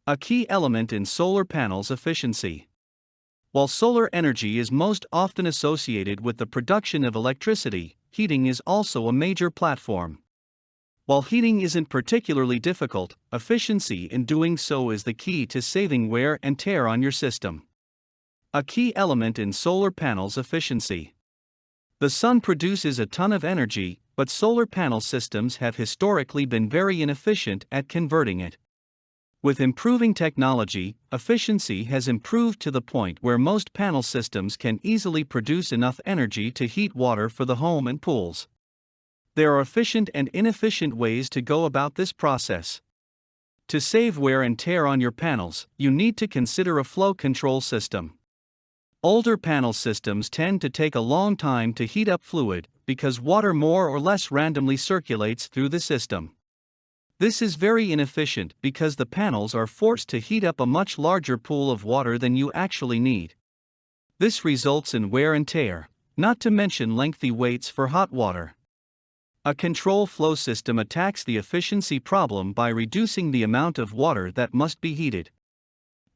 A key element in solar panels' efficiency. While solar energy is most often associated with the production of electricity, heating is also a major platform. While heating isn't particularly difficult, efficiency in doing so is the key to saving wear and tear on your system. A key element in solar panels' efficiency. The sun produces a ton of energy, but solar panel systems have historically been very inefficient at converting it. With improving technology, efficiency has improved to the point where most panel systems can easily produce enough energy to heat water for the home and pools. There are efficient and inefficient ways to go about this process. To save wear and tear on your panels, you need to consider a flow control system. Older panel systems tend to take a long time to heat up fluid, because water more or less randomly circulates through the system. This is very inefficient because the panels are forced to heat up a much larger pool of water than you actually need. This results in wear and tear, not to mention lengthy waits for hot water. A control flow system attacks the efficiency problem by reducing the amount of water that must be heated.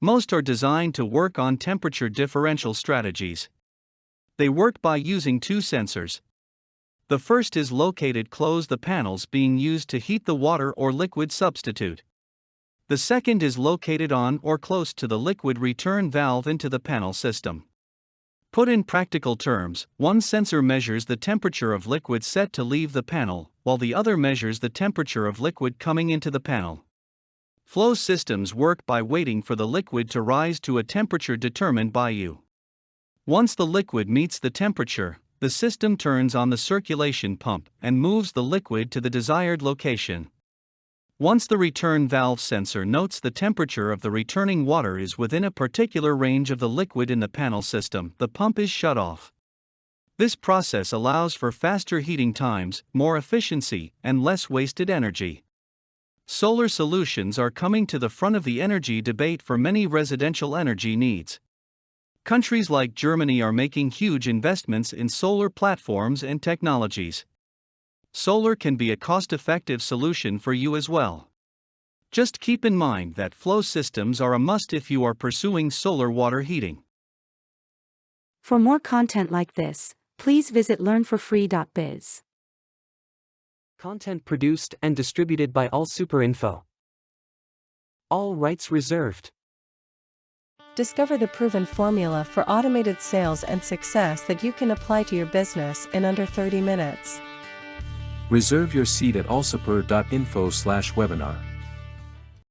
Most are designed to work on temperature differential strategies. They work by using two sensors. The first is located close the panels being used to heat the water or liquid substitute. The second is located on or close to the liquid return valve into the panel system. Put in practical terms, one sensor measures the temperature of liquid set to leave the panel, while the other measures the temperature of liquid coming into the panel. Flow systems work by waiting for the liquid to rise to a temperature determined by you. Once the liquid meets the temperature, the system turns on the circulation pump and moves the liquid to the desired location. Once the return valve sensor notes the temperature of the returning water is within a particular range of the liquid in the panel system, the pump is shut off. This process allows for faster heating times, more efficiency, and less wasted energy. Solar solutions are coming to the front of the energy debate for many residential energy needs. Countries like Germany are making huge investments in solar platforms and technologies. Solar can be a cost-effective solution for you as well. Just keep in mind that flow systems are a must if you are pursuing solar water heating. For more content like this, please visit learnforfree.biz. Content produced and distributed by AllSuperInfo. All rights reserved. Discover the proven formula for automated sales and success that you can apply to your business in under 30 minutes. Reserve your seat at allsuper.info/webinar.